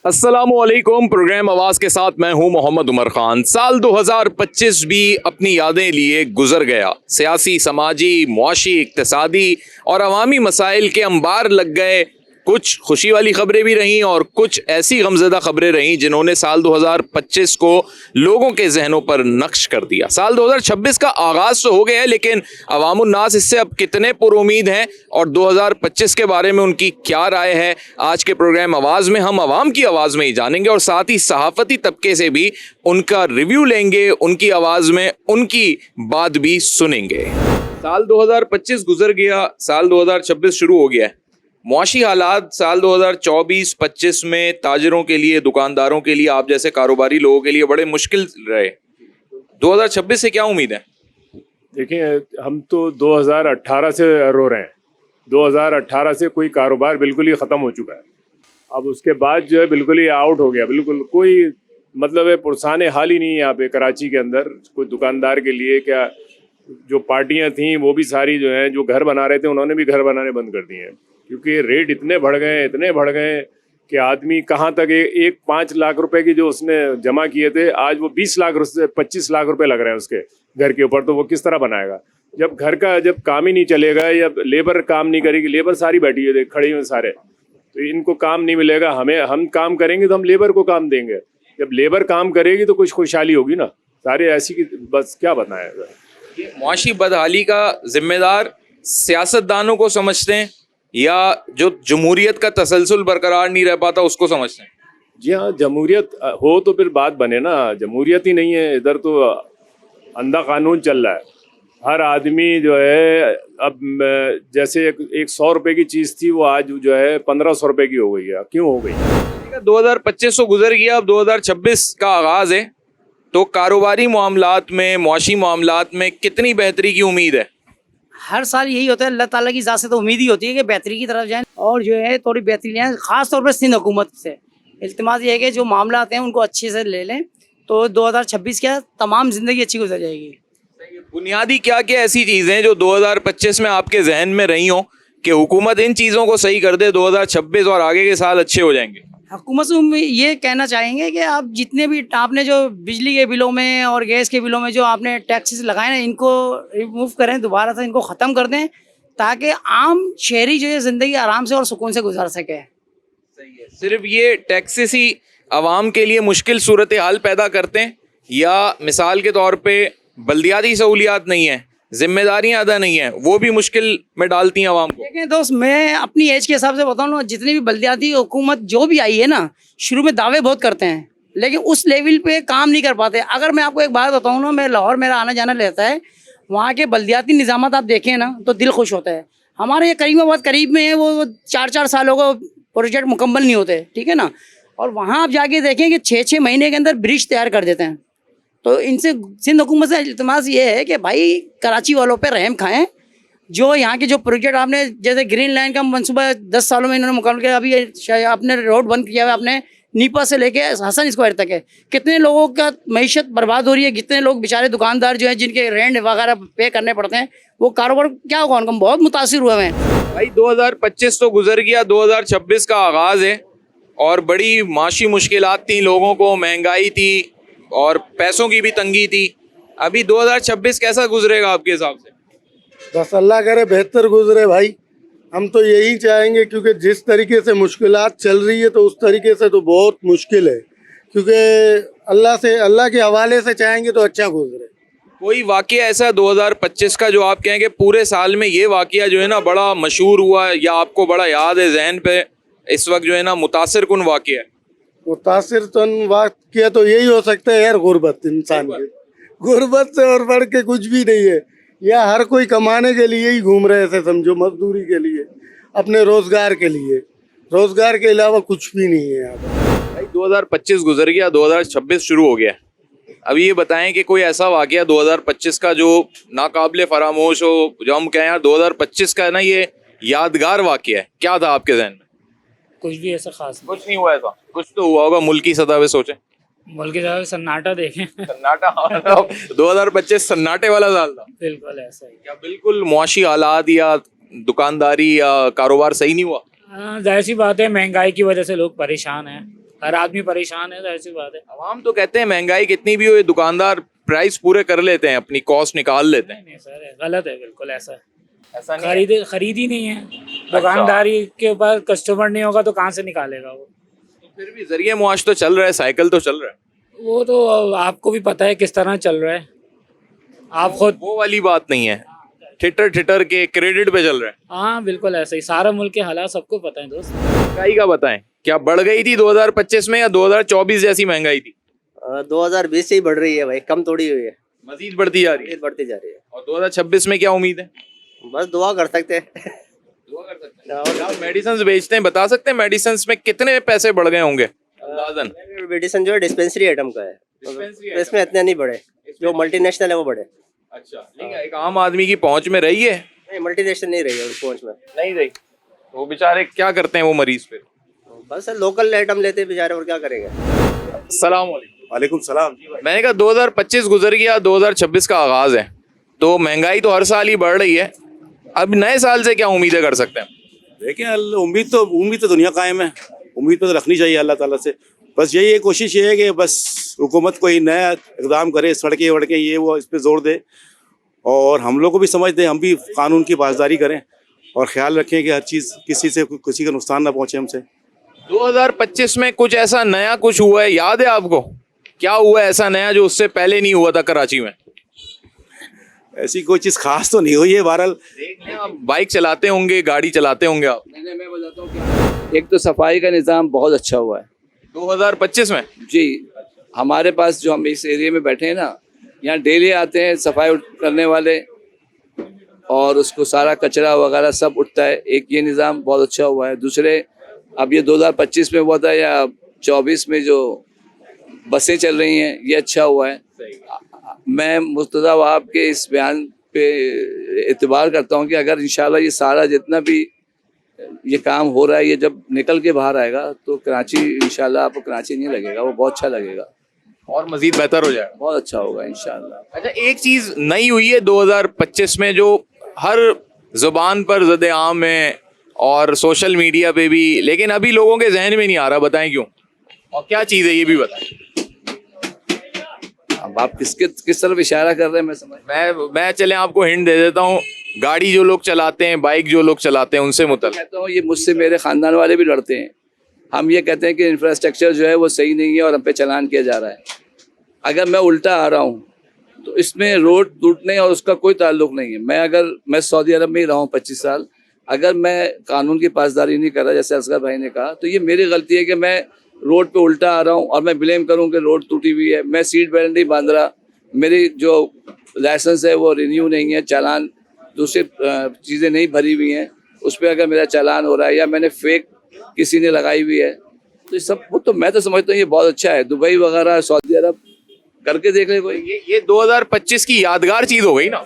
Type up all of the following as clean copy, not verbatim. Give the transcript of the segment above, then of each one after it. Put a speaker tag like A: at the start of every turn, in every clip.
A: अस्सलामुअलैकुम। प्रोग्राम आवाज़ के साथ मैं हूं मोहम्मद उमर खान। साल 2025 भी अपनी यादें लिए गुजर गया। सियासी, समाजी, मुआशी, इक्तिसादी और अवामी मसाइल के अंबार लग गए। कुछ खुशी वाली खबरें भी रहीं और कुछ ऐसी गमज़दा खबरें रहीं जिन्होंने साल 2025 को लोगों के जहनों पर नक्श कर दिया। साल 2026 का आगाज़ तो हो गया है, लेकिन अवामुन्नास इससे अब कितने पुरुमीद हैं और 2025 के बारे में उनकी क्या राय है, आज के प्रोग्राम आवाज़ में हम आवाम की आवाज़ में ही जानेंगे और साथ ही सहाफ़ती तबके से भी उनका रिव्यू लेंगे, उनकी आवाज़ में उनकी बात भी सुनेंगे। साल 2025 गुजर गया, साल 2026 शुरू हो गया है। मुआशी हालात साल 2024-25 में ताजरों के लिए, दुकानदारों के लिए, आप जैसे कारोबारी लोगों के लिए बड़े मुश्किल रहे। 2026 से क्या उम्मीद है?
B: देखिए, हम तो 2018 से रो रहे हैं। 2018 से कोई कारोबार बिल्कुल ही ख़त्म हो चुका है। अब उसके बाद जो है बिल्कुल ही आउट हो गया, बिल्कुल कोई मतलब है, पुरसान हाल ही नहीं है यहाँ पे कराची के अंदर कोई दुकानदार के लिए। क्या जो पार्टियाँ थीं वो भी सारी जो हैं, जो घर बना रहे थे उन्होंने भी घर बनाने बंद कर दिए हैं, क्योंकि रेट इतने बढ़ गए कि आदमी कहाँ तक एक 5 लाख रुपए की जो उसने जमा किए थे, आज वो 20 लाख 25 लाख रुपए लग रहे हैं उसके घर के ऊपर। तो वो किस तरह बनाएगा जब घर का जब काम ही नहीं चलेगा, या लेबर काम नहीं करेगी। लेबर सारी बैठी है, खड़ी हुई सारे, तो इनको काम नहीं मिलेगा। हम काम करेंगे तो हम लेबर को काम देंगे। जब लेबर काम करेगी तो कुछ खुशहाली होगी ना। सारे ऐसी की बस क्या बताएं।
A: मुआशी बदहाली का जिम्मेदार सियासतदानों को समझते हैं या जो जमहूरियत का तसलसल बरकरार नहीं रह पाता उसको समझते हैं?
B: जी हाँ, जमहूरियत हो तो फिर बात बने ना। जमहूरियत ही नहीं है इधर, तो अंधा कानून चल रहा है। हर आदमी जो है अब जैसे एक 100 रुपए की चीज़ थी, वो आज जो है 1500 रुपए की हो गई है। क्यों हो गई?
A: 2025 तो गुजर गया, अब 2026 का आगाज़ है, तो कारोबारी मामलात में, मुआशी मामलात में कितनी बेहतरी की उम्मीद है?
C: हर साल यही होता है, अल्लाह ताला की ज़ात से तो उम्मीद ही होती है कि बेहतरी की तरफ जाएं और जो है थोड़ी बेहतरी लें। ख़ास तौर पर सिंध हुकूमत से इल्तिमास ये है कि जो मामला आते हैं उनको अच्छे से ले लें, तो 2026 क्या तमाम ज़िंदगी अच्छी गुजर जाएगी।
A: बुनियादी क्या क्या ऐसी चीज़ें हैं जो 2025 में आपके जहन में रही हों कि हुकूमत इन चीज़ों को सही कर दे, 2026 और आगे के साल अच्छे हो जाएंगे?
C: हुकूमत से हम ये कहना चाहेंगे कि आप जितने भी आपने जो बिजली के बिलों में और गैस के बिलों में जो आपने टैक्सेस लगाए ना, इनको रिमूव करें, दोबारा से इनको ख़त्म कर दें, ताकि आम शहरी जो है ज़िंदगी आराम से और सुकून से गुजार सके।
A: सही है। सिर्फ ये टैक्सेस ही आवाम के लिए मुश्किल सूरत हाल पैदा करते हैं, या मिसाल के तौर पे बल्दियाती सहूलियात नहीं है, जिम्मेदारियां अदा नहीं है, वो भी मुश्किल में डालती हैं आवाम को?
C: देखें दोस्त, मैं अपनी एज के हिसाब से बताऊँ ना, जितनी भी बल्दियाती हुकूमत जो भी आई है ना, शुरू में दावे बहुत करते हैं लेकिन उस लेवल पे काम नहीं कर पाते। अगर मैं आपको एक बात बताऊँ ना, मैं लाहौर मेरा आना जाना रहता है, वहाँ के बल्दियाती निज़ामात आप देखें ना तो दिल खुश होता है। हमारे ये करीमाबाद करीब में है, वो 4-4 सालों का प्रोजेक्ट मुकम्मल नहीं होते, ठीक है ना। और वहाँ आप जाके देखें कि 6-6 महीने के अंदर ब्रिज तैयार कर देते हैं। तो इनसे सिंध हुकूमत से इल्तिमास ये है कि भाई कराची वालों पे रहम खाएं। जो यहाँ के जो प्रोजेक्ट आपने, जैसे ग्रीन लाइन का मंसूबा 10 सालों में इन्होंने मुकम्मल किया, अभी आपने रोड बंद किया हुआ आपने नीपा से लेके हसन स्क्वायर तक है। कितने लोगों का मईशत बर्बाद हो रही है, कितने लोग बेचारे दुकानदार जो हैं जिनके रेंट वगैरह पे करने पड़ते हैं, वो कारोबार क्या होगा उनका, बहुत मुतासिर हुए हैं।
A: भाई 2025 तो गुजर गया, 2026 का आगाज़ है और बड़ी माशी मुश्किलात थी, लोगों को महंगाई थी और पैसों की भी तंगी थी। अभी 2026 कैसा गुजरेगा आपके हिसाब से?
D: बस अल्लाह करे बेहतर गुजरे भाई, हम तो यही चाहेंगे, क्योंकि जिस तरीके से मुश्किलात चल रही है तो उस तरीके से तो बहुत मुश्किल है, क्योंकि अल्लाह के हवाले से चाहेंगे तो अच्छा गुजरे।
A: कोई वाक़या ऐसा 2025 का जो आप कहेंगे पूरे साल में ये वाक़या जो है ना बड़ा मशहूर हुआ है, या आपको बड़ा याद है जहन पे इस वक्त जो है ना मुतासिर कुन वाक़या है?
D: मुतासिर वाक़या तो यही हो सकता है यार, गुर्बत। इंसान की गुर्बत से और बढ़ के कुछ भी नहीं है। या हर कोई कमाने के लिए ही घूम रहे थे, समझो, मजदूरी के लिए, अपने रोजगार के लिए, रोजगार के अलावा कुछ भी नहीं है यहाँ पर।
A: भाई 2025 गुजर गया, 2026 शुरू हो गया। अब ये बताएं कि कोई ऐसा वाक़या 2025 का जो नाकाबिले फरामोश हो, जो हम कहें यार 2025 का ना ये यादगार वाक़या है, क्या था आपके जहन में?
E: कुछ भी ऐसा खास नहीं।
A: कुछ नहीं हुआ ऐसा? कुछ तो हुआ होगा मुल्की सतह पे, सोचें।
E: मुल्क के सन्नाटा देखें।
A: सन्नाटा 2025 सन्नाटे वाला साल था।
E: बिल्कुल ऐसा ही।
A: क्या बिल्कुल मुआशी हालात या दुकानदारी या कारोबार सही नहीं हुआ?
E: जाहिर सी बात है, महंगाई की वजह से लोग परेशान हैं हर आदमी परेशान है, तो ऐसी बात है।
A: आवाम तो कहते हैं महंगाई कितनी भी हो, ये दुकानदार प्राइस पूरे कर लेते हैं, अपनी कॉस्ट निकाल लेते हैं।
E: नहीं सर, गलत है बिल्कुल, ऐसा है।
A: ऐसा नहीं है।
E: खरीद ही नहीं है। दुकानदारी के ऊपर कस्टमर नहीं होगा तो कहाँ से निकालेगा वो।
A: तो फिर भी जरिए मुआश तो चल रहा है, साइकिल तो चल रहा है।
E: वो तो आपको भी पता है किस तरह चल रहा है, आप खुद।
A: वो वाली बात नहीं है, ठिटर ठिटर के क्रेडिट पे चल रहा है।
E: हाँ बिल्कुल ऐसा ही, सारा मुल्क के हालात सबको पता है दोस्त।
A: महंगाई का बताएं, क्या बढ़ गई थी 2025 में या 2024 जैसी महंगाई थी?
F: 2020 से ही बढ़ रही है भाई, कम थोड़ी हुई है,
A: मजीद बढ़ती जा रही है।
F: बढ़ती जा रही है।
A: और 2026 में क्या उम्मीद है?
F: बस दुआ कर सकते हैं।
A: दुआ कर सकते हैं। और आप मेडिसिन बेचते हैं, बता सकते हैं मेडिसिन में कितने पैसे बढ़ गए होंगे अंदाजन?
F: मेडिसिन जो है डिस्पेंसरी आइटम का है, तो इसमें इतने नहीं बढ़े, जो मल्टीनेशनल है वो बढ़े।
A: अच्छा, लेकिन एक आम आदमी की पहुंच में रही है?
F: नहीं, मल्टीनेशनल नहीं रही है पहुंच में,
A: नहीं रही। तो वो बेचारे क्या करते हैं वो मरीज फिर?
F: बस लोकल आइटम लेते हैं बेचारे, और क्या करेंगे।
A: अस्सलाम वालेकुम।
G: वालेकुम सलाम।
A: मैंने कहा 2025 गुजर गया, 2026 का आगाज है, तो महंगाई तो हर साल ही बढ़ रही है, अब नए साल से क्या उम्मीदें कर सकते हैं?
G: देखिए, उम्मीद तो दुनिया कायम है, उम्मीद तो रखनी चाहिए अल्लाह ताला से। बस यही है, कोशिश ये है कि बस हुकूमत कोई नया इकदाम करे, सड़कें वड़कें ये वो इस पर जोर दे, और हम लोग को भी समझ दे, हम भी कानून की पासदारी करें और ख्याल रखें कि हर चीज़ किसी का नुकसान ना पहुँचे हमसे।
A: 2025 में कुछ ऐसा नया कुछ हुआ है, याद है आपको? क्या हुआ है ऐसा नया जो उससे पहले नहीं हुआ था कराची में?
G: ऐसी कोई चीज़ खास तो नहीं हुई है। बहरहाल
A: देख लें, आप बाइक चलाते होंगे, गाड़ी चलाते होंगे आप।
H: मैं बताता हूँ क्या, एक तो सफाई का निज़ाम बहुत अच्छा हुआ है
A: 2025 में
H: जी। हमारे पास जो हम इस एरिया में बैठे हैं ना, यहाँ डेली आते हैं सफाई करने वाले, और उसको सारा कचरा वगैरह सब उठता है। एक ये निज़ाम बहुत अच्छा हुआ है। दूसरे, अब ये 2025 में हुआ था या 24 में जो बसें चल रही हैं, ये अच्छा हुआ है। मैं मुर्तज़ा वहाब के इस बयान पे एतबार करता हूँ कि अगर इंशाल्लाह ये सारा जितना भी ये काम हो रहा है, ये जब निकल के बाहर आएगा तो कराची, इंशाल्लाह आपको कराची नहीं लगेगा, वो बहुत अच्छा लगेगा
A: और मजीद बेहतर हो जाएगा,
H: बहुत अच्छा होगा इंशाल्लाह।
A: अच्छा, एक चीज़ नई हुई है 2025 में जो हर जुबान पर ज़द आम है और सोशल मीडिया पे भी, लेकिन अभी लोगों के जहन में नहीं आ रहा, बताएं क्यों और क्या चीज़ है ये भी बताएं।
H: अब आप किस तरफ इशारा कर रहे हैं, मैं समझ।
A: मैं चले आपको हिंट दे देता हूँ, गाड़ी जो लोग चलाते हैं, बाइक जो लोग चलाते हैं, उनसे मुतल्लिक़
H: कहता हूँ, ये मुझसे मेरे ख़ानदान वाले भी लड़ते हैं। हम ये कहते हैं कि इंफ्रास्ट्रक्चर जो है वो सही नहीं है और हम पे चालान किया जा रहा है। अगर मैं उल्टा आ रहा हूँ तो इसमें रोड टूटने और उसका कोई ताल्लुक नहीं है। मैं सऊदी अरब में ही रहा हूँ 25 साल, अगर मैं कानून की पासदारी नहीं कर रहा, जैसे असगर भाई ने कहा, तो ये मेरी गलती है कि मैं रोड पे उल्टा आ रहा हूँ और मैं ब्लेम करूँ कि रोड टूटी हुई है, मैं सीट बेल्ट नहीं बांध रहा, मेरी जो लाइसेंस है वो रिन्यू नहीं है, चालान दूसरी चीज़ें नहीं भरी हुई हैं, उस पर अगर मेरा चालान हो रहा है या मैंने फेक किसी ने लगाई हुई है, तो ये सब वो तो मैं तो समझता हूँ ये बहुत अच्छा है। दुबई वगैरह, सऊदी अरब करके देख ले कोई।
A: ये 2025 की यादगार चीज़ हो गई ना।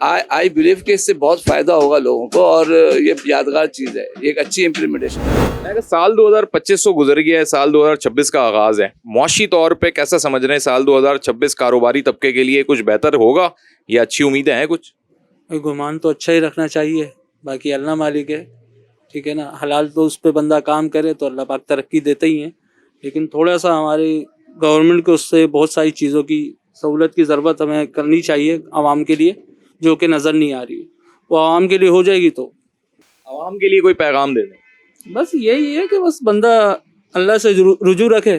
H: आई बिलीव कि इससे बहुत फ़ायदा होगा लोगों को और ये यादगार चीज़ है, ये एक अच्छी इम्प्लीमेंटेशन।
A: साल 2025 तो गुजर गया है, साल 2026 का आगाज़ है, मुआशी तौर पे कैसा समझ रहे हैं साल 2026? कारोबारी तबके के लिए कुछ बेहतर होगा या अच्छी उम्मीदें हैं कुछ?
I: गुमान तो अच्छा ही रखना चाहिए, बाकी अल्लाह मालिक है, ठीक है ना। हलाल तो उस पर बंदा काम करे तो अल्लाह पाक तरक्की देते ही हैं, लेकिन थोड़ा सा हमारी गवर्नमेंट को उससे बहुत सारी चीज़ों की सहूलत की ज़रूरत हमें करनी चाहिए आवाम के लिए, जो कि नज़र नहीं आ रही है। वो आवाम के लिए हो जाएगी तो
A: आवाम के लिए कोई पैगाम दे दें।
I: बस यही है कि बस बंदा अल्लाह से रुजू रखे,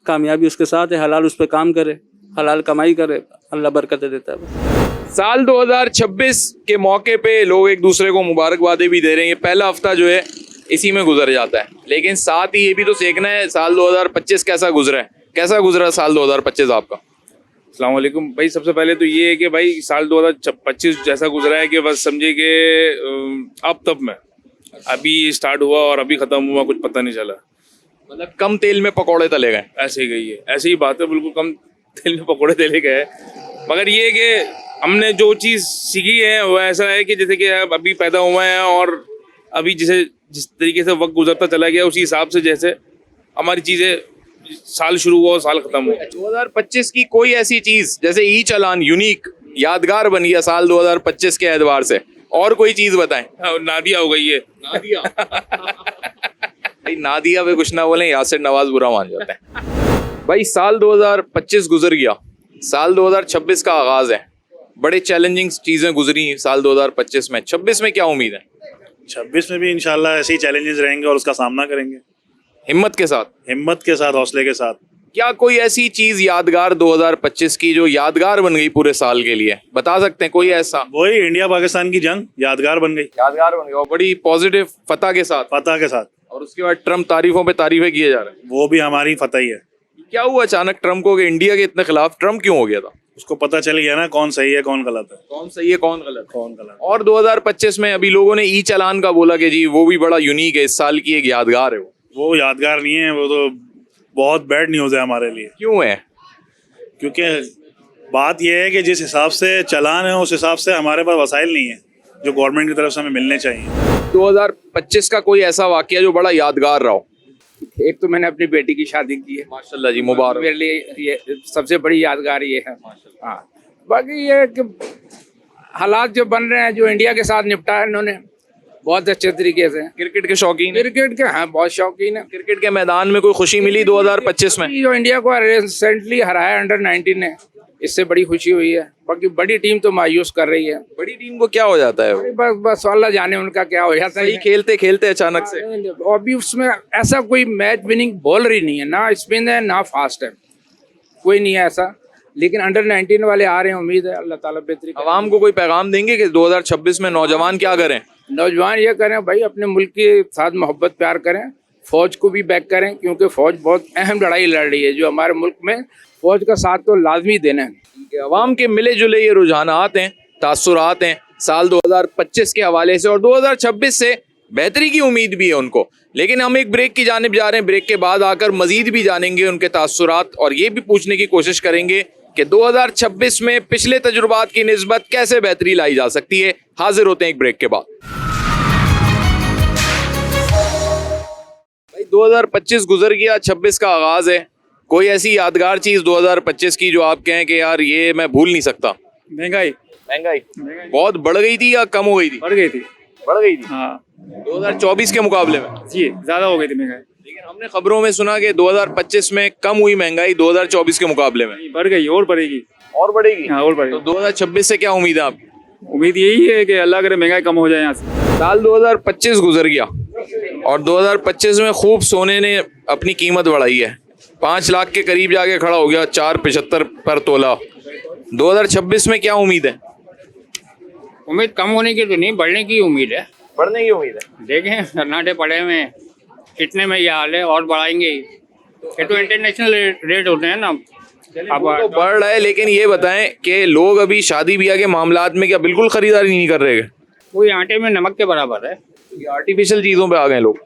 I: कामयाबी उसके साथ है, हलाल उस पर काम करे, हलाल कमाई करे, अल्लाह बरकत देता है।
A: साल 2026 के मौके पे लोग एक दूसरे को मुबारकबादें भी दे रहे हैं। ये पहला हफ्ता जो है इसी में गुजर जाता है, लेकिन साथ ही ये भी तो सीखना है साल 2025 कैसा गुजरा है। कैसा गुजरा साल 2025 आपका?
J: अस्सलाम वालेकुम भाई। सबसे पहले तो ये है कि भाई साल 2025 जैसा गुजरा है कि बस समझिए कि अब तब में अभी स्टार्ट हुआ और अभी ख़त्म हुआ, कुछ पता नहीं चला।
A: मतलब कम तेल में पकौड़े तले गए,
J: ऐसे ही गई है, ऐसे ही बात है, बिल्कुल कम तेल में पकौड़े तले गए। मगर ये है कि हमने जो चीज़ सीखी है वो ऐसा है कि जैसे कि अभी पैदा हुए हैं और अभी जिस तरीके से वक्त गुजरता चला गया उसी हिसाब से जैसे हमारी चीज़ें, साल शुरू हुआ और साल खत्म हुआ।
A: 2025 की कोई ऐसी चीज जैसे ई चालान यूनिक यादगार बन गया साल 2025 के एतबार से, और कोई चीज बताएं।
J: नादिया हो गई है।
A: ना दिया वे कुछ ना बोले, यासिर नवाज बुरा मान जाते हैं। भाई साल 2025 गुजर गया, साल 2026 का आगाज है। बड़े चैलेंजिंग चीजें गुजरी साल 2025 में। 26 में क्या उम्मीद है?
K: 26 में भी इंशाल्लाह ऐसे ही चैलेंजेस रहेंगे और उसका सामना करेंगे
A: हिम्मत के साथ, हौसले के साथ। क्या कोई ऐसी चीज यादगार 2025 की जो यादगार बन गई पूरे साल के लिए, बता सकते हैं कोई ऐसा?
K: वही इंडिया पाकिस्तान की जंग यादगार बन गई
A: और बड़ी पॉजिटिव फतह के साथ। और उसके बाद ट्रम्प तारीफों पे तारीफें किए जा रहे हैं।
K: वो भी हमारी फतह ही है।
A: क्या हुआ अचानक ट्रम्प को कि इंडिया के इतने खिलाफ ट्रम्प क्यों हो गया था?
K: उसको पता चल गया ना कौन सही है कौन गलत है।
A: कौन गलत। और 2025 में अभी लोगों ने ई चालान का बोला कि जी वो भी बड़ा यूनिक है, इस साल की एक यादगार है।
K: वो यादगार नहीं है, वो तो बहुत बैड न्यूज़ है हमारे लिए।
A: क्यों है?
K: क्योंकि बात यह है कि जिस हिसाब से चालान है उस हिसाब से हमारे पास वसाइल नहीं है जो गवर्नमेंट की तरफ से हमें मिलने चाहिए।
A: 2025 का कोई ऐसा वाकया जो बड़ा यादगार रहा हो?
E: एक तो मैंने अपनी बेटी की शादी की है,
A: माशाल्लाह जी, मुबारक।
E: मेरे लिए ये सबसे बड़ी यादगार ये है। हाँ, बाकी ये कि हालात जो बन रहे हैं, जो इंडिया के साथ निपटा है इन्होंने बहुत अच्छे तरीके से।
A: क्रिकेट के शौकीन?
E: क्रिकेट के हाँ बहुत शौकीन है।
A: क्रिकेट के मैदान में कोई खुशी मिली 2025 में?
E: जो इंडिया को रिसेंटली हराया अंडर-19 ने, इससे बड़ी खुशी हुई है। बाकी बड़ी टीम तो मायूस कर रही है।
A: बड़ी टीम को क्या हो जाता है?
E: बस अल्लाह जाने उनका क्या हो जाता है।
A: खेलते खेलते अचानक से
E: अभी उसमें ऐसा कोई मैच विनिंग बॉलर ही नहीं है, ना स्पिन है ना फास्ट है, कोई नहीं है ऐसा। लेकिन अंडर-19 वाले आ रहे हैं, उम्मीद है अल्लाह ताला बेहतरी।
A: आवाम को कोई पैगाम देंगे कि 2026 में नौजवान क्या करें?
E: नौजवान ये करें भाई, अपने मुल्क के साथ मोहब्बत प्यार करें, फौज को भी बैक करें, क्योंकि फौज बहुत अहम लड़ाई लड़ रही है। जो हमारे मुल्क में फौज का साथ तो लाजमी देना है।
A: अवाम के मिले जुले ये रुझानात हैं, तासुरात हैं साल 2025 के हवाले से, और 2026 से बेहतरी की उम्मीद भी है उनको। लेकिन हम एक ब्रेक की जानिब जा रहे हैं। ब्रेक के बाद आकर मजीद भी जानेंगे उनके तासुरात, और ये भी पूछने की कोशिश करेंगे कि 2026 में पिछले तजुर्बात की निस्बत कैसे बेहतरी लाई जा सकती है। हाजिर होते हैं एक ब्रेक के बाद। भाई 2025 गुजर गया, 26 का आगाज है। कोई ऐसी यादगार चीज 2025 की जो आप कहें कि यार ये मैं भूल नहीं सकता?
K: महंगाई
A: बहुत बढ़ गई थी या कम हो गई थी?
K: बढ़ गई थी।
A: हाँ, 2024 के मुकाबले में
K: जी ज्यादा हो गई थी महंगाई।
A: लेकिन हमने खबरों में सुना कि 2025 में कम हुई महंगाई 2024 के मुकाबले में।
K: बढ़ गई और बढ़ेगी।
A: और बढ़ेगी?
K: हाँ और बढ़ेगी।
A: तो 2026 से क्या उम्मीद है आपकी?
K: उम्मीद यही है कि अल्लाह करे महंगाई कम हो जाए यहाँ से।
A: साल 2025 गुजर गया और 2025 में खूब सोने ने अपनी कीमत बढ़ाई है। 5 लाख के करीब जाके खड़ा हो गया, 475 पर तोला। 2026 में क्या उम्मीद है?
E: उम्मीद कम होने की तो नहीं, बढ़ने की उम्मीद है।
A: बढ़ने की उम्मीद है।
E: देखें सन्नाटे पड़े हुए हैं, कितने में ये हाल है, और बढ़ाएंगे ही। ये तो इंटरनेशनल रेट होते हैं ना। अब
A: तो बढ़ रहा है, लेकिन ये बताएं कि लोग अभी शादी ब्याह के मामलात में क्या बिल्कुल खरीदारी नहीं कर रहे?
E: कोई आटे में नमक के बराबर है।
A: ये आर्टिफिशियल चीजों पे आ गए लोग।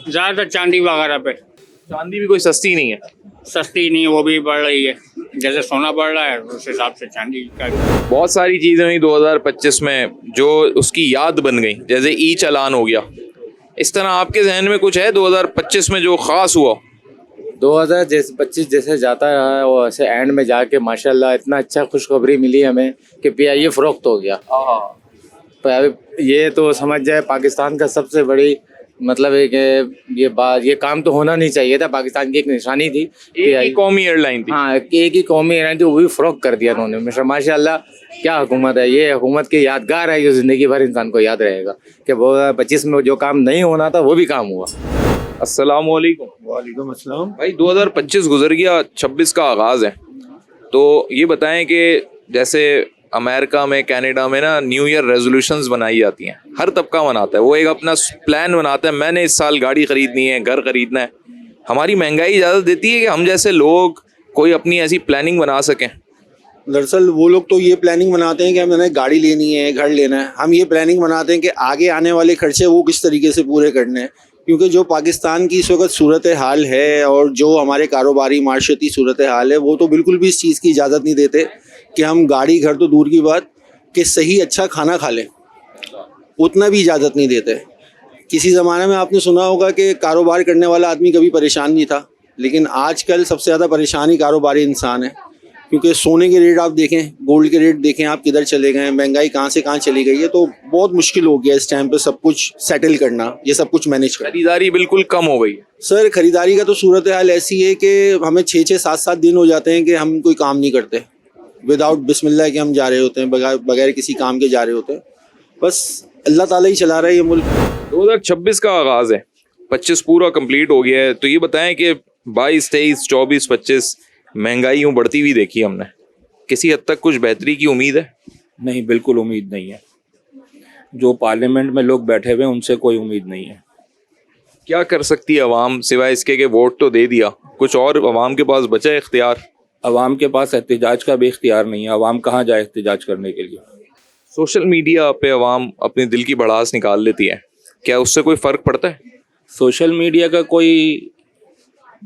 E: ज़्यादातर चांदी वगैरह पे।
A: चांदी भी कोई सस्ती नहीं है।
E: सस्ती नहीं, वो भी बढ़ रही है। जैसे सोना बढ़ रहा है उस हिसाब से चांदी का।
A: बहुत सारी चीज़ें हुई 2025 में जो उसकी याद बन गई, जैसे ई चालान हो गया। इस तरह आपके जहन में कुछ है 2025 में जो ख़ास हुआ?
L: 2025 जैसे जाता रहा है वो ऐसे एंड में जाके माशाल्लाह इतना अच्छा खुशखबरी मिली हमें कि PIA फ़रोख्त हो गया। पर ये तो समझ जाए पाकिस्तान का सबसे बड़ी मतलब है कि ये काम तो होना नहीं चाहिए था। पाकिस्तान की एक निशानी थी,
A: एक ही कौमी एयरलाइन थी।
L: हाँ, एक ही कौमी एयरलाइन थी, वो भी फ़रोख्त कर दिया उन्होंने। माशाल्लाह क्या हुकूमत है ये। हुकूमत की यादगार है जो ज़िंदगी भर इंसान को याद रहेगा कि 2025 में जो काम नहीं होना था वो भी काम हुआ।
A: अस्सलाम वालेकुम।
K: वालेकुम अस्सलाम।
A: भाई 2025 गुजर गया, 26 का आगाज़ है। तो ये बताएं कि जैसे अमेरिका में, कनाडा में ना न्यू ईयर रेजोल्यूशंस बनाई जाती हैं, हर तबका मनाता है। वो एक अपना प्लान बनाता है, मैंने इस साल गाड़ी ख़रीदनी है, घर ख़रीदना है। हमारी महंगाई इजाज़त देती है कि हम जैसे लोग कोई अपनी ऐसी प्लानिंग बना सकें?
M: दरअसल वो लोग तो ये प्लानिंग बनाते हैं कि हमें गाड़ी लेनी है, घर लेना है। हम ये प्लानिंग बनाते हैं कि आगे आने वाले खर्चे वो किस तरीके से पूरे करने हैं। क्योंकि जो पाकिस्तान की इस वक्त सूरत हाल है और जो हमारे कारोबारी मार्शती सूरत हाल है, वो तो बिल्कुल भी इस चीज़ की इजाज़त नहीं देते कि हम गाड़ी घर तो दूर की बात कि सही अच्छा खाना खा लें, उतना भी इजाज़त नहीं देते। किसी ज़माने में आपने सुना होगा कि कारोबार करने वाला आदमी कभी परेशान नहीं था, लेकिन आजकल सबसे ज़्यादा परेशानी कारोबारी इंसान है। क्योंकि सोने के रेट आप देखें, गोल्ड के रेट देखें आप किधर चले गए हैं, महंगाई कहाँ से कहाँ चली गई है, तो बहुत मुश्किल हो गया इस टाइम पे सब कुछ सेटल करना, ये सब कुछ मैनेज करना।
A: खरीदारी बिल्कुल कम हो गई है।
M: सर खरीदारी का तो सूरत हाल ऐसी है कि हमें 6-6, 7-7 दिन हो जाते हैं कि हम कोई काम नहीं करते, विदाउट बिस्मिल्लाह के हम जा रहे होते हैं, बगैर किसी काम के जा रहे होते हैं। बस अल्लाह ताला ही चला रहा है ये मुल्क।
A: 2026 का आगाज है, 25 पूरा कंप्लीट हो गया है, तो ये बताएं कि 22, 23, 24, 25 महंगाई यूँ बढ़ती हुई देखी हमने, किसी हद तक कुछ बेहतरी की उम्मीद है?
E: नहीं, बिल्कुल उम्मीद नहीं है। जो पार्लियामेंट में लोग बैठे हुए हैं उनसे कोई उम्मीद नहीं है।
A: क्या कर सकती है अवाम सिवाय इसके कि वोट तो दे दिया, कुछ और अवाम के पास बचा है इख्तियार?
E: अवाम के पास एहतिजाज का भी इख्तियार नहीं है, अवाम कहाँ जाए एहतिजाज करने के लिए।
A: सोशल मीडिया पे अवाम अपने दिल की भड़ास निकाल लेती है, क्या उससे कोई फ़र्क पड़ता है?
E: सोशल मीडिया का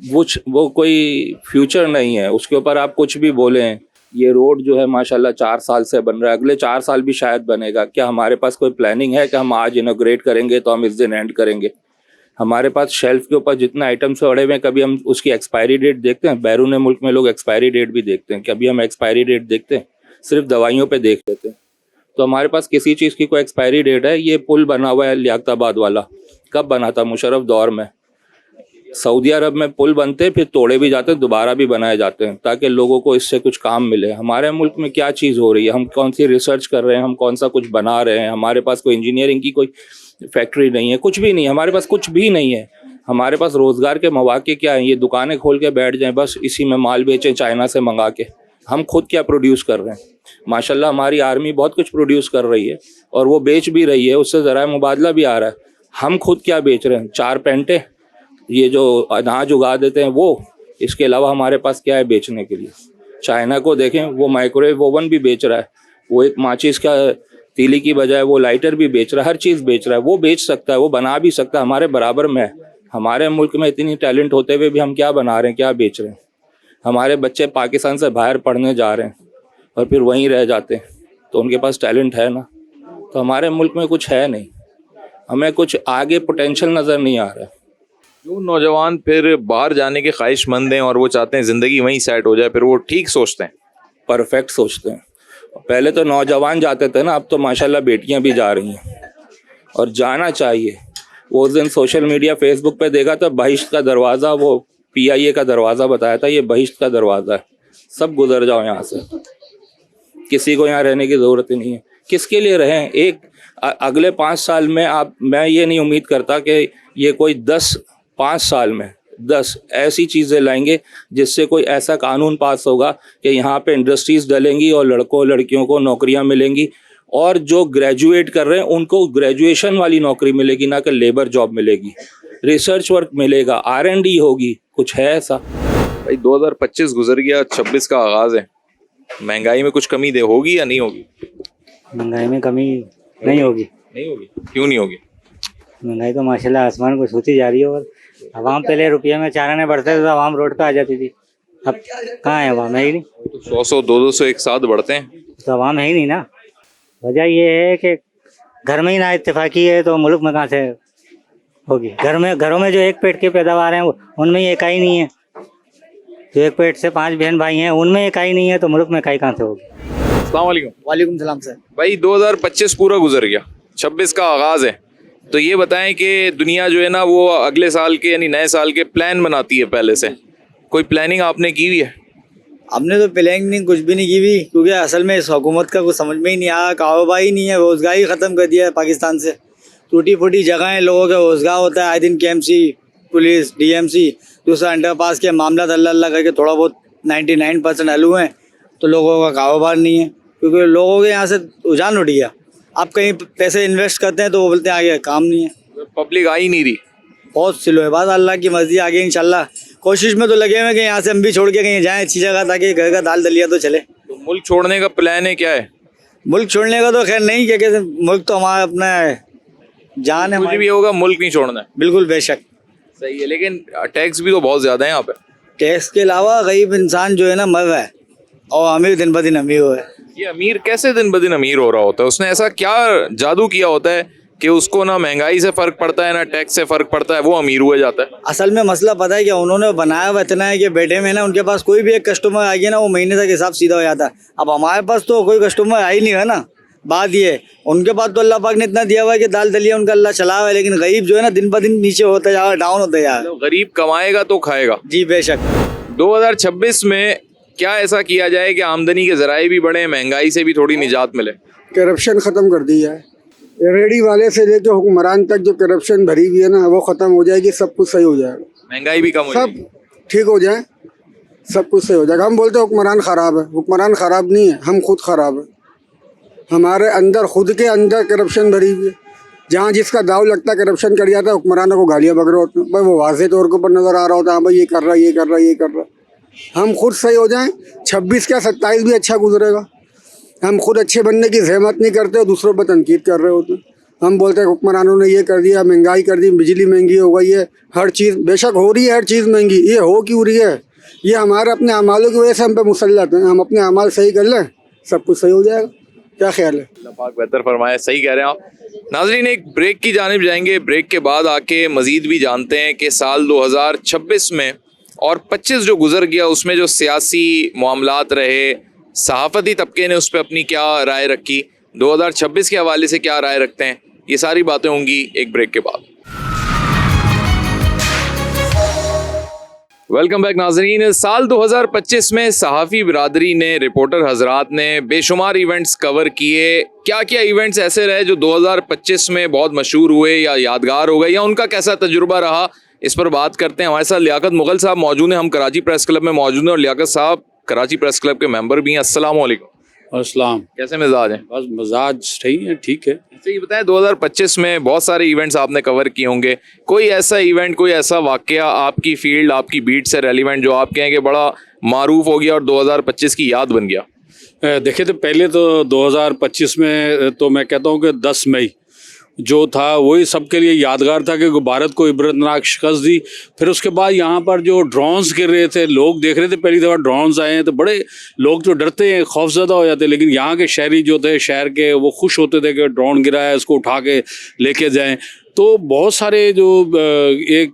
E: वो कोई फ्यूचर नहीं है, उसके ऊपर आप कुछ भी बोलें। ये रोड जो है माशाल्लाह 4 साल से बन रहा है, अगले 4 साल भी शायद बनेगा। क्या हमारे पास कोई प्लानिंग है कि हम आज इनॉग्रेट करेंगे तो हम इस दिन एंड करेंगे? हमारे पास शेल्फ के ऊपर जितना आइटम्स पड़े हुए हैं, कभी हम उसकी एक्सपायरी डेट देखते हैं? बैरून मुल्क में लोग एक्सपायरी डेट भी देखते हैं, कभी हम एक्सपायरी डेट देखते हैं? सिर्फ दवाइयों पे देख लेते हैं। तो हमारे पास किसी चीज़ की कोई एक्सपायरी डेट है? ये पुल बना हुआ है लियाकताबाद वाला, कब बना था? मुशर्रफ दौर में। सऊदी अरब में पुल बनते फिर तोड़े भी जाते हैं, दोबारा भी बनाए जाते हैं ताकि लोगों को इससे कुछ काम मिले। हमारे मुल्क में क्या चीज़ हो रही है? हम कौन सी रिसर्च कर रहे हैं? हम कौन सा कुछ बना रहे हैं? हमारे पास कोई इंजीनियरिंग की कोई फैक्ट्री नहीं है, कुछ भी नहीं, हमारे पास कुछ भी नहीं है। हमारे पास रोज़गार के मौके क्या हैं? ये दुकानें खोल के बैठ जाएं, बस इसी में माल बेचें चाइना से मंगा के। हम खुद क्या प्रोड्यूस कर रहे हैं? माशाल्लाह हमारी आर्मी बहुत कुछ प्रोड्यूस कर रही है और वो बेच भी रही है, उससे ज़राए मुबादला भी आ रहा है। हम खुद क्या बेच रहे हैं? 4 पेंटे, ये जो अनाज उगा देते हैं वो, इसके अलावा हमारे पास क्या है बेचने के लिए? चाइना को देखें, वो माइक्रोवेव ओवन भी बेच रहा है, वो एक माचिस का तीली की बजाय वो लाइटर भी बेच रहा है, हर चीज़ बेच रहा है। वो बेच सकता है, वो बना भी सकता है, हमारे बराबर में है। हमारे मुल्क में इतनी टैलेंट होते हुए भी हम क्या बना रहे हैं, क्या बेच रहे हैं? हमारे बच्चे पाकिस्तान से बाहर पढ़ने जा रहे हैं और फिर वहीं रह जाते हैं, तो उनके पास टैलेंट है ना? तो हमारे मुल्क में कुछ है नहीं, हमें कुछ आगे पोटेंशियल नज़र नहीं आ रहा है।
A: जो नौजवान फिर बाहर जाने के ख्वाहिशमंद हैं और वो चाहते हैं ज़िंदगी वहीं सेट हो जाए, फिर वो ठीक सोचते हैं?
E: परफेक्ट सोचते हैं। पहले तो नौजवान जाते थे ना, अब तो माशाल्लाह बेटियां भी जा रही हैं और जाना चाहिए। वो दिन सोशल मीडिया फेसबुक पे देखा तो बहिश्त का दरवाज़ा, वो PIA का दरवाज़ा बताया था, ये बहिश्त का दरवाज़ा है, सब गुजर जाओ यहाँ से, किसी को यहाँ रहने की ज़रूरत ही नहीं है। किसके लिए रहें? अगले 5 साल में मैं ये नहीं उम्मीद करता कि ये कोई 5 साल में 10 ऐसी चीज़ें लाएंगे जिससे कोई ऐसा कानून पास होगा कि यहाँ पे इंडस्ट्रीज़ डलेंगी और लड़कों लड़कियों को नौकरियाँ मिलेंगी, और जो ग्रेजुएट कर रहे हैं उनको ग्रेजुएशन वाली नौकरी मिलेगी, ना कि लेबर जॉब मिलेगी। रिसर्च वर्क मिलेगा, R&D होगी, कुछ है ऐसा?
A: भाई 2025 गुजर गया, 26 का आगाज़ है, महंगाई में कुछ कमी होगी या नहीं होगी?
N: महंगाई में कमी नहीं होगी।
A: नहीं होगी? क्यों नहीं होगी?
N: महंगाई तो माशाल्लाह आसमान को छूती जा रही है, और आवाम पहले रुपये में 4 आने बढ़ते थे तो आवाम रोड पे आ जाती थी, अब कहाँ है आवाम? है ही नहीं।
A: तो 100-100, 200 एक साथ बढ़ते हैं
N: तो आवाम है ही नहीं ना। वजह ये है कि घर में ही ना इत्तेफाकी है तो मुल्क में कहाँ से होगी? घरों में जो एक पेट के पैदावार हैं उनमें ही इकाई नहीं है, जो एक पेट से 5 बहन भाई हैं उनमें इकाई नहीं है, तो मुल्क में इकाई कहाँ से होगी?
A: अस्सलाम वालेकुम।
C: वालेकुम सलाम सर।
A: भाई 2025 पूरा गुजर गया, 26 का आगाज़ है, तो ये बताएं कि दुनिया जो है ना वो अगले साल के यानी नए साल के प्लान बनाती है पहले से, कोई प्लानिंग आपने की हुई है?
C: हमने तो प्लानिंग कुछ भी नहीं की हुई, क्योंकि असल में इस हुकूमत का कुछ समझ में ही नहीं आया, कारोबार ही नहीं है, रोज़गार ही ख़त्म कर दिया है पाकिस्तान से। टूटी फूटी जगहें, लोगों का रोज़गार होता है, आए दिन KMC, पुलिस, DMC, दूसरा अंडरपास के मामला अल्लाह करके थोड़ा बहुत 99% हल हुए हैं, तो लोगों का कारोबार नहीं है, क्योंकि लोगों के यहाँ से रुझान उठ गया। आप कहीं पैसे इन्वेस्ट करते हैं तो वो बोलते हैं आगे काम नहीं है,
A: पब्लिक आ ही नहीं रही।
C: बहुत स्लो है बात, अल्लाह की मर्जी आगे इंशाल्लाह कोशिश में तो लगे हुए हैं कि यहाँ से हम भी छोड़ के कहीं जाएं अच्छी जगह, ताकि घर का दाल दलिया तो चले।
A: तो मुल्क छोड़ने का प्लान है क्या है?
C: मुल्क छोड़ने का तो खैर नहीं, क्या कहते, मुल्क तो हमारा अपना है, जान है
A: कुछ
C: हमारी।
A: भी होगा मुल्क नहीं छोड़ना है।
C: बिल्कुल बेशक
A: सही है, लेकिन टैक्स भी तो बहुत ज़्यादा है यहाँ पे।
C: टैक्स के अलावा गरीब इंसान जो है ना मर रहा है, और अमीर दिन ब दिन अमीर हो है।
A: ये अमीर कैसे दिन ब दिन अमीर हो रहा होता है? उसने ऐसा क्या जादू किया होता है कि उसको ना महंगाई से फर्क पड़ता है ना टैक्स से फर्क पड़ता है, वो अमीर हुए जाता है।
F: असल में मसला पता है क्या, उन्होंने बनाया हुआ इतना है कि बैठे में ना उनके पास कोई भी एक कस्टमर आ गया ना वो महीने तक हिसाब सीधा हो जाता है। अब हमारे पास तो कोई कस्टमर आ ही नहीं है ना, बात ये उनके पास तो अल्लाह पाक ने इतना दिया हुआ है कि दाल दलिया उनका अल्लाह चला हुआ है, लेकिन गरीब जो है ना दिन ब दिन नीचे होता जा रहा है, डाउन होता जा रहा है।
A: गरीब कमाएगा तो खाएगा।
F: जी बेशक।
A: 2026 में क्या ऐसा किया जाए कि आमदनी के जराए भी बढ़े, महंगाई से भी थोड़ी निजात मिले?
D: करप्शन ख़त्म कर दी जाए, रेडी वाले से लेके हुक्मरान तक जो करप्शन भरी हुई है ना वो ख़त्म हो जाएगी, सब कुछ सही हो जाएगा,
A: महंगाई भी कम हो
D: सब ठीक हो जाए, सब कुछ सही हो जाएगा। हम बोलते हैं हुक्मरान ख़राब है, हुक्मरान ख़राब नहीं है, हम खुद ख़राब है। हमारे अंदर खुद के अंदर करप्शन भरी हुई है, जहाँ जिसका दाव लगता है करप्शन कर जाता है, हुक्मरानों को गालियाँ बक रहे होते हैं, भाई वो वाज़े तौर के ऊपर नज़र आ रहा होता है, हाँ भाई ये कर रहा है, ये कर रहा है, ये कर रहा है। हम खुद सही हो जाएं, 26 क्या 27 भी अच्छा गुजरेगा। हम खुद अच्छे बनने की जहमत नहीं करते और दूसरों पर तनकीद कर रहे होते हैं। हम बोलते हैं हुक्मरानों ने ये कर दिया, महंगाई कर दी, बिजली महंगी हो गई है, हर चीज़ बेशक हो रही है, हर चीज़ महंगी, ये हो क्यों रही है? ये हमारे अपने अमालों की वजह से हम पे मुसल्लत हैं। हम अपने अमाल सही कर लें, सब कुछ सही हो जाएगा। क्या ख्याल है?
A: अल्लाह पाक बेहतर फरमाए, सही कह रहे हैं आप। नाज़रीन, एक ब्रेक की जानिब जाएंगे, ब्रेक के बाद आके मज़ीद भी जानते हैं कि साल 2026 में और 25 जो गुजर गया उसमें जो सियासी मामलात रहे, सहाफ़ती तबके ने उस पर अपनी क्या राय रखी, 2026 के हवाले से क्या राय रखते हैं, ये सारी बातें होंगी एक ब्रेक के बाद। वेलकम बैक नाजरीन। साल 2025 में सहाफ़ी बिरादरी ने, रिपोर्टर हजरात ने बेशुमार इवेंट्स कवर किए। क्या क्या इवेंट्स ऐसे रहे जो 2025 में बहुत मशहूर हुए या यादगार हो गए, या उनका कैसा तजुर्बा रहा, इस पर बात करते हैं। हमारे साथ लियाकत मुगल साहब मौजूद हैं, हम कराची प्रेस क्लब में मौजूद हैं और लियाकत साहब कराची प्रेस क्लब के मेंबर भी हैं। अस्सलाम वालेकुम।
O: अस्सलाम।
A: कैसे मिजाज हैं?
O: बस मिजाज सही है, ठीक है।
A: अच्छा ये बताएं, 2025 में बहुत सारे इवेंट्स आपने कवर किए होंगे, कोई ऐसा इवेंट, कोई ऐसा वाकया आपकी फील्ड, आपकी बीट से रेलिवेंट जो आप कहें कि बड़ा मारूफ हो गया और 2025 की याद बन गया?
O: देखिए, तो पहले तो 2025 में तो मैं कहता हूँ कि 10 मई जो था वही सबके लिए यादगार था, क्योंकि भारत को इबरतनाक शिकस्त दी। फिर उसके बाद यहाँ पर जो ड्रोन्स गिर रहे थे, लोग देख रहे थे, पहली दफ़ा ड्रोन्स आए हैं तो बड़े लोग जो डरते हैं, खौफजदा हो जाते हैं, लेकिन यहाँ के शहरी जो थे शहर के, वो खुश होते थे कि ड्रोन गिरा है, उसको उठा के लेके जाएं। तो बहुत सारे जो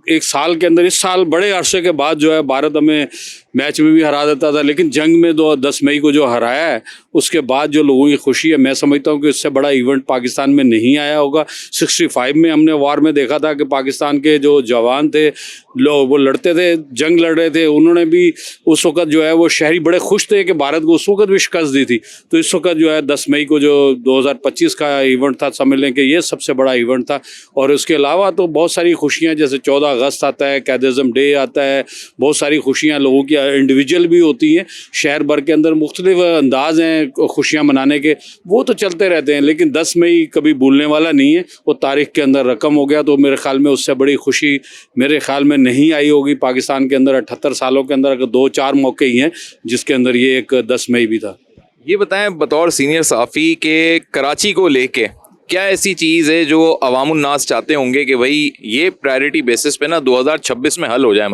O: एक साल के अंदर, इस साल बड़े अरसे के बाद जो है भारत हमें मैच में भी हरा देता था, लेकिन जंग में 10 मई को जो हराया है उसके बाद जो लोगों की खुशी है, मैं समझता हूँ कि इससे बड़ा इवेंट पाकिस्तान में नहीं आया होगा। 65 में हमने वार में देखा था कि पाकिस्तान के जो जवान थे, लोग वो लड़ते थे, जंग लड़ रहे थे, उन्होंने भी उस वक्त जो है वो शहरी बड़े खुश थे कि भारत को उस वक्त भी शिकस्त दी थी। तो इस वक्त जो है 10 मई को जो 2025 का इवेंट था, समझ लें कि ये सबसे बड़ा इवेंट था। और उसके अलावा तो बहुत सारी खुशियाँ, जैसे 14 अगस्त आता है, कैदिज़्म डे आता है, बहुत सारी खुशियाँ लोगों की इंडिविजुअल भी होती हैं। शहर भर के अंदर मुख्तलिफ अंदाज हैं खुशियाँ मनाने के, वो तो चलते रहते हैं, लेकिन 10 मई कभी भूलने वाला नहीं है, वो तारीख के अंदर रकम हो गया। तो मेरे ख्याल में उससे बड़ी खुशी मेरे ख्याल में नहीं आई होगी पाकिस्तान के अंदर 78 सालों के अंदर। अगर 2-4 मौके ही हैं जिसके अंदर ये एक 10 मई भी था।
A: ये बताएं, बतौर सीनियर सहाफ़ी के कराची को लेके क्या ऐसी चीज़ है जो अवामुन्नास चाहते होंगे कि भाई ये प्रायोरिटी बेसिस पे ना 2026 में हल हो जाए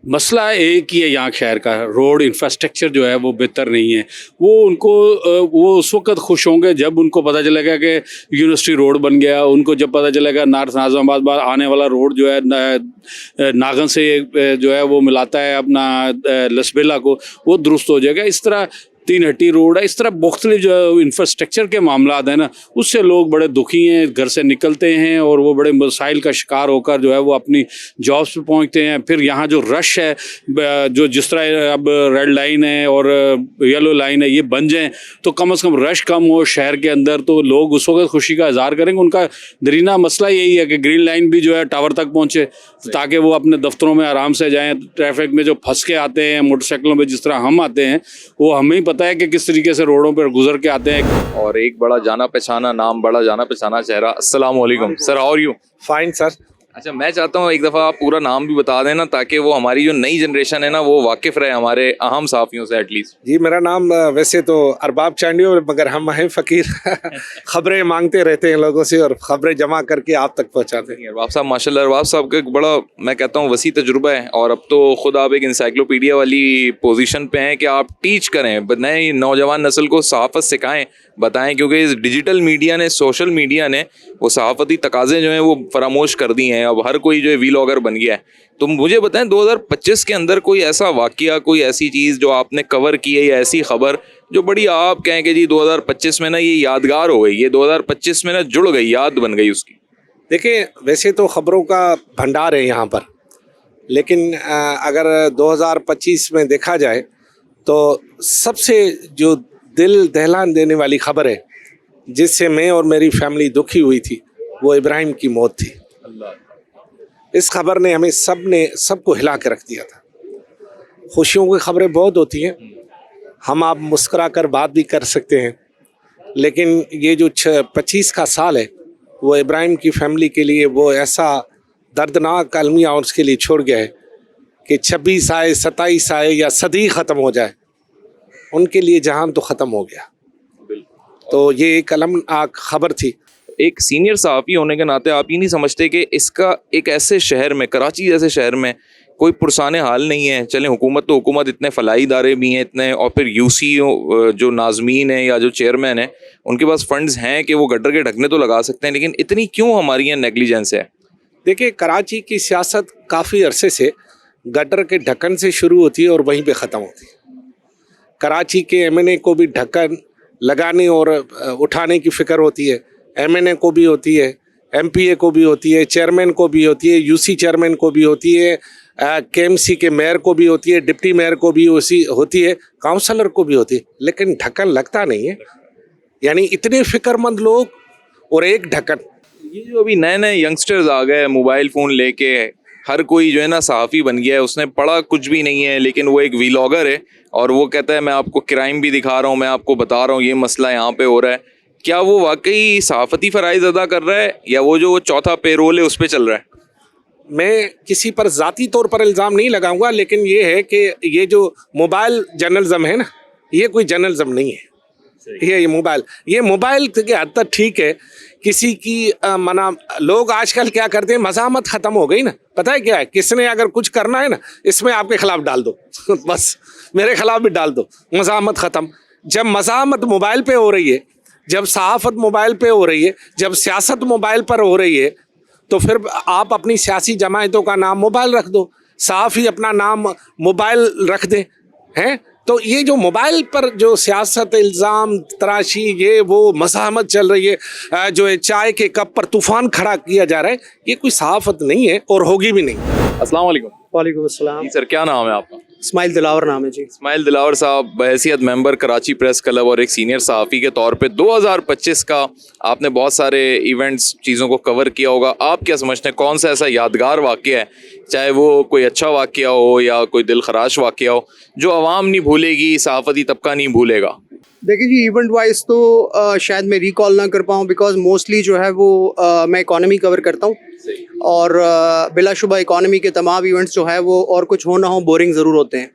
A: मसला
O: एक ही है, यहाँ शहर का रोड इंफ्रास्ट्रक्चर जो है वो बेहतर नहीं है। वो उस वक्त खुश होंगे जब उनको पता चलेगा कि यूनिवर्सिटी रोड बन गया, उनको जब पता चलेगा नॉर्थ नाज़िमाबाद आने वाला रोड जो है नागन से जो है वो मिलाता है अपना लसबेला को, वो दुरुस्त हो जाएगा। इस तरह 3 हट्टी रोड है, इस तरह मुख्तलिफ जो इंफ्रास्ट्रक्चर के मामला है ना, उससे लोग बड़े दुखी हैं, घर से निकलते हैं और वो बड़े मसाइल का शिकार होकर जो है वो अपनी जॉब्स पे पहुंचते हैं। फिर यहाँ जो रश है, जो जिस तरह अब रेड लाइन है और येलो लाइन है, ये बन जाएँ तो कम से कम रश कम हो शहर के अंदर, तो लोग उस वक्त खुशी का इजहार करेंगे। उनका दरीना मसला यही है कि ग्रीन लाइन भी जो है टावर तक पहुँचे ताकि वो अपने दफ्तरों में आराम से जाएँ। ट्रैफिक में जो फंस के आते हैं मोटरसाइकिलों में, जिस तरह हम आते हैं, वो हमें ही पता है कि किस तरीके से रोडों पर गुजर के आते हैं।
A: और एक बड़ा जाना पहचाना नाम, बड़ा जाना पहचाना चेहरा। अस्सलाम वालेकुम sir, how are you?
P: Fine sir.
A: अच्छा, मैं चाहता हूँ एक दफ़ा आप पूरा नाम भी बता देना ताकि वो हमारी जो नई जनरेशन है ना वो वाकिफ़ रहे हमारे अहम साफ़ियों से एटलीस्ट।
P: जी, मेरा नाम वैसे तो अरबाब चांडी है, मगर हम हैं फ़कीर। ख़बरें मांगते रहते हैं लोगों से और ख़बरें जमा करके आप तक पहुँचाते हैं।
A: अरबाब साहब माशाल्लाह, अरबाब साहब का एक बड़ा, मैं कहता हूँ, वसी तजुर्बा है और अब तो ख़ुद आप एक इंसाइक्लोपीडिया वाली पोजीशन पे हैं कि आप टीच करें, नए नौजवान नस्ल को सहाफ़त सिखाएं, बताएं, क्योंकि इस डिजिटल मीडिया ने, सोशल मीडिया ने वो सहाफ़ती तकाज़े जो हैं वो फरामोश कर दिए हैं, अब हर कोई जो है वीलॉगर बन गया है। तो मुझे बताएं 2025 के अंदर कोई ऐसा वाक़या, कोई ऐसी चीज़ जो आपने कवर की है या ऐसी खबर जो बड़ी आप कहें कि जी 2025 में ना ये यादगार हो गई, ये 2025 में ना जुड़ गई, याद बन गई उसकी?
P: देखिए, वैसे तो खबरों का भंडार है यहाँ पर, लेकिन अगर 2025 में देखा जाए तो सबसे जो दिल दहलान देने वाली खबर है जिससे मैं और मेरी फैमिली दुखी हुई थी, वो इब्राहिम की मौत थी। इस खबर ने हमें सबको हिला के रख दिया था। खुशियों की खबरें बहुत होती हैं, हम आप मुस्कुरा कर बात भी कर सकते हैं, लेकिन ये जो 25 का साल है वो इब्राहिम की फैमिली के लिए वो ऐसा दर्दनाक अलमिया उसके लिए छोड़ गया है कि 26 आए, 27 आए या सदी ख़त्म हो जाए, उनके लिए जहान तो ख़त्म हो गया। तो ये एक अलमनाक खबर थी।
A: एक सीनियर सहाफ़ी होने के नाते आप ही नहीं समझते कि इसका एक ऐसे शहर में, कराची जैसे शहर में कोई पुरसाने हाल नहीं है? चलें हुकूमत तो हुकूमत, इतने फलाई इदारे भी हैं इतने, और फिर यूसी जो नाज़मीन हैं या जो चेयरमैन हैं उनके पास फंड्स हैं कि वो गटर के ढकने तो लगा सकते हैं, लेकिन इतनी क्यों हमारी यहाँ नेग्लिजेंस है?
P: देखिए, कराची की सियासत काफ़ी अरसे से गटर के ढक्कन से शुरू होती है और वहीं पे ख़त्म होती है। कराची के MNA को भी ढक्कन लगाने और उठाने की फ़िक्र होती है, MNA को भी होती है, MPA को भी होती है, चेयरमैन को भी होती है, UC चेयरमैन को भी होती है, KMC के मेयर को भी होती है, डिप्टी मेयर को भी होती है, काउंसलर को भी होती है, लेकिन ढक्कन लगता नहीं है। यानी इतने फ़िक्रमंद लोग और एक ढक्कन।
A: ये जो अभी नए नए यंगस्टर्स आ गए मोबाइल फ़ोन लेके, हर कोई जो है ना सहाफ़ी बन गया है, उसने पढ़ा कुछ भी नहीं है लेकिन वो एक वीलॉगर है और वो कहता है मैं आपको क्राइम भी दिखा रहा हूँ, मैं आपको बता रहा हूँ ये मसला यहाँ पे हो रहा है। क्या वो वाकई सहाफ़ती फ़राइज़ अदा कर रहा है या वो जो चौथा पेरोल है उस पर चल रहा है?
P: मैं किसी पर ज़ाती तौर पर इल्ज़ाम नहीं लगाऊंगा, लेकिन ये है कि ये जो मोबाइल जर्नलिज्म है ना, ये कोई जर्नलिज्म नहीं है। ये मोबाइल के हद तक ठीक है, किसी की मना लोग आजकल क्या करते हैं, मज़ामत ख़त्म हो गई ना। पता है क्या है, किसने अगर कुछ करना है ना, इसमें आपके ख़िलाफ़ डाल दो बस मेरे ख़िलाफ़ भी डाल दो, मज़ामत ख़त्म। जब मज़ामत मोबाइल पे हो रही है, जब सहाफ़त मोबाइल पे हो रही है, जब सियासत मोबाइल पर हो रही है, तो फिर आप अपनी सियासी जमायतों का नाम मोबाइल रख दो, सहाफ़ी अपना नाम मोबाइल रख दें, हैं। तो ये जो मोबाइल पर जो सियासत, इल्ज़ाम तराशी, ये वो मज़ाहमत चल रही है, जो है चाय के कप पर तूफ़ान खड़ा किया जा रहा है, ये कोई सहाफ़त नहीं है और होगी भी नहीं।
A: अस्सलाम वालेकुम।
Q: वालेकुम अस्सलाम।
A: जी सर, क्या नाम है आपका?
Q: इस्माइल दिलावर नाम है जी।
A: इस्माइल दिलावर साहब, बहैसियत मेंबर कराची प्रेस क्लब और एक सीनियर सहाफ़ी के तौर पे 2025 का आपने बहुत सारे इवेंट्स, चीज़ों को कवर किया होगा। आप क्या समझते हैं कौन सा ऐसा यादगार वाक़या है, चाहे वो कोई अच्छा वाक़या हो या कोई दिल खराश वाक़या हो, जो आवाम नहीं भूलेगी, सहाफ़ती तबका नहीं भूलेगा?
Q: देखिए जी, इवेंट वाइज तो शायद मैं रिकॉल ना कर पाऊँ, बिकॉज मोस्टली जो है वो मैं इकॉनमी कवर करता हूँ और बिलाशुबा इकॉनमी के तमाम इवेंट्स जो है वो और कुछ हो ना हो बोरिंग ज़रूर होते हैं,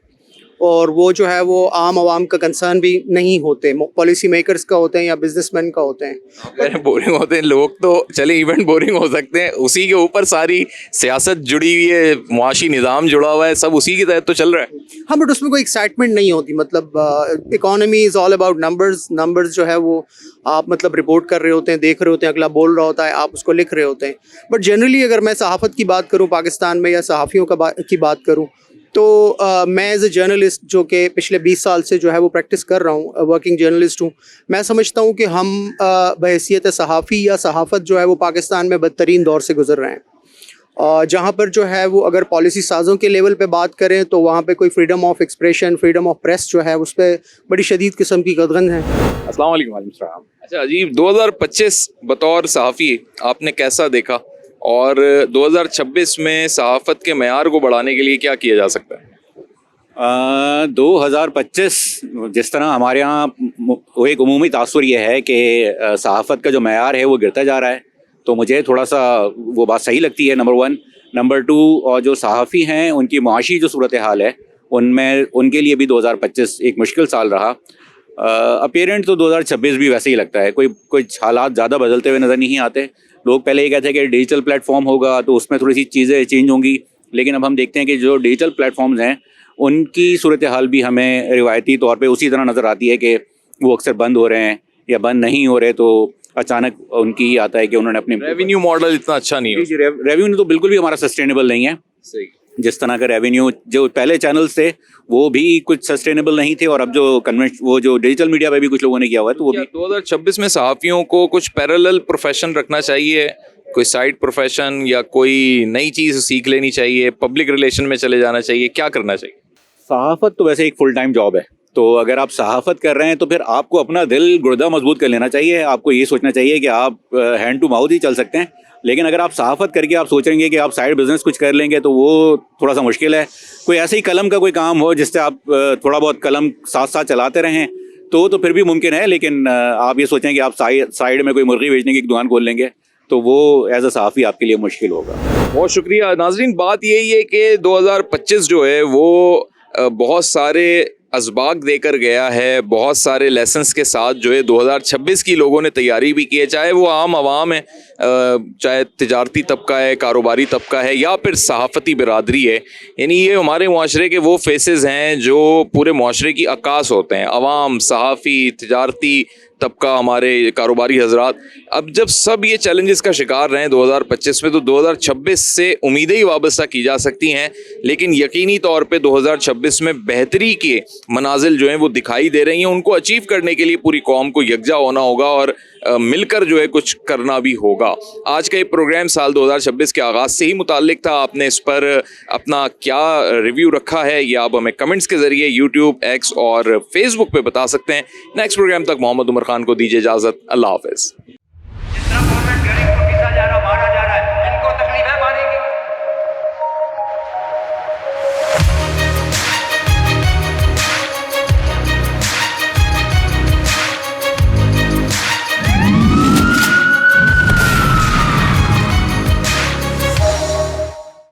Q: और वो जो है वो आम आवाम का कंसर्न भी नहीं होते, पॉलिसी मेकर्स का होते हैं या बिजनेसमैन का होते हैं।
A: बोरिंग होते हैं लोग तो चले, इवेंट बोरिंग हो सकते हैं, उसी के ऊपर सारी सियासत जुड़ी हुई है, मुआशी निज़ाम जुड़ा हुआ है, सब उसी के तहत तो चल रहा है।
Q: हाँ, बट उसमें कोई एक्साइटमेंट नहीं होती। मतलब economy is all about numbers जो है वो आप मतलब रिपोर्ट कर रहे होते हैं, देख रहे होते हैं, अगला बोल रहा होता है, आप उसको लिख रहे होते हैं। बट जनरली अगर मैं सहाफ़त की बात करूँ पाकिस्तान में या सहाफ़ियों की बात करूँ, तो मैं एज ए जर्नलिस्ट जो कि पिछले 20 साल से जो है वो प्रैक्टिस कर रहा हूँ, वर्किंग जर्नलिस्ट हूँ, मैं समझता हूँ कि हम बहैसियत सहाफ़ी या सहाफ़त जो है वो पाकिस्तान में बदतरीन दौर से गुजर रहे हैं। जहाँ पर जो है वो अगर पॉलिसी साज़ों के लेवल पे बात करें तो वहाँ पे कोई freedom of expression, freedom of press जो है उस पर बड़ी शदीद किस्म की कदगन है।
A: अस्सलाम वालेकुम। अच्छा अजीब, 2025 बतौर सहाफ़ी आपने कैसा देखा, और 2026 में सहाफ़त के मयार को बढ़ाने के लिए क्या किया जा सकता है?
R: 2025 जिस तरह हमारे यहाँ एक उमूमी तासुर ये है कि सहाफ़त का जो मयार है वो गिरता जा रहा है, तो मुझे थोड़ा सा वो बात सही लगती है, नंबर 1। नंबर 2, और जो सहाफ़ी हैं उनकी मुआशी जो सूरत हाल है उनमें उनके लिए भी 2025 एक मुश्किल साल रहा। अपेरेंट तो 2026 भी वैसे ही लगता है, कोई हालात ज़्यादा बदलते हुए नज़र नहीं आते। लोग पहले ये कहते हैं कि डिजिटल प्लेटफॉर्म होगा तो उसमें थोड़ी सी चीज़ें चेंज होंगी, लेकिन अब हम देखते हैं कि जो डिजिटल प्लेटफॉर्म्स हैं उनकी सूरत हाल भी हमें रिवायती तौर पे उसी तरह नज़र आती है कि वो अक्सर बंद हो रहे हैं या बंद नहीं हो रहे। तो अचानक उनकी ही आता है कि उन्होंने अपनी
A: रेवेन्यू मॉडल इतना अच्छा नहीं है।
R: रेवेन्यू तो बिल्कुल भी हमारा सस्टेनेबल नहीं है।
A: सही।
R: जिस तरह का रेवेन्यू जो पहले चैनल्स थे वो भी कुछ सस्टेनेबल नहीं थे, और अब जो वो जो डिजिटल मीडिया पे भी कुछ लोगों ने किया हुआ है तो वो भी
A: 2026 में सहाफ़ियों को कुछ पैरेलल प्रोफेशन रखना चाहिए, कोई साइड प्रोफेशन या कोई नई चीज़ सीख लेनी चाहिए, पब्लिक रिलेशन में चले जाना चाहिए, क्या करना चाहिए?
R: सहाफ़त तो वैसे एक फुल टाइम जॉब है, तो अगर आप सहाफ़त कर रहे हैं तो फिर आपको अपना दिल गुर्दा मजबूत कर लेना चाहिए। आपको ये सोचना चाहिए कि आप हैंड टू माउथ ही चल सकते हैं, लेकिन अगर आप सहाफ़त करके आप सोचेंगे कि आप साइड बिजनेस कुछ कर लेंगे तो वो थोड़ा सा मुश्किल है। कोई ऐसे ही कलम का कोई काम हो जिससे आप थोड़ा बहुत कलम साथ साथ चलाते रहें तो फिर भी मुमकिन है, लेकिन आप ये सोचें कि आप साइड में कोई मुर्गी बेचने की दुकान खोल लेंगे तो वो एज अ सहाफ़ी आपके लिए मुश्किल होगा।
A: बहुत शुक्रिया नाजरीन। बात यही है कि 2025 जो है वो बहुत सारे असबाक देकर गया है, बहुत सारे लेसन्स के साथ जो है 2026 की लोगों ने तैयारी भी की है, चाहे वो आम आवाम है, चाहे तिजारती तबका है, कारोबारी तबका है, या फिर सहाफ़ती बिरादरी है। यानी ये हमारे मुआशरे के वो फेसेस हैं जो पूरे मुआशरे की अक्कास होते हैं, अवाम, सहाफ़ी, तिजारती तबका, हमारे कारोबारी हजरात। अब जब सब ये चैलेंजेस का शिकार रहे हैं 2025 में, तो 2026 से उम्मीदें ही वाबस्ता की जा सकती हैं, लेकिन यकीनी तौर पे 2026 में बेहतरी के मनाजिल जो हैं वो दिखाई दे रही हैं। उनको अचीव करने के लिए पूरी कौम को यकजा होना होगा और मिलकर जो है कुछ करना भी होगा। आज का ये प्रोग्राम साल 2026 के आगाज़ से ही मुताल्लिक था। आपने इस पर अपना क्या रिव्यू रखा है ये आप हमें कमेंट्स के ज़रिए यूट्यूब, एक्स और फेसबुक पे बता सकते हैं। नेक्स्ट प्रोग्राम तक मोहम्मद उमर खान को दीजिए इजाज़त। अल्लाह हाफ़िज़।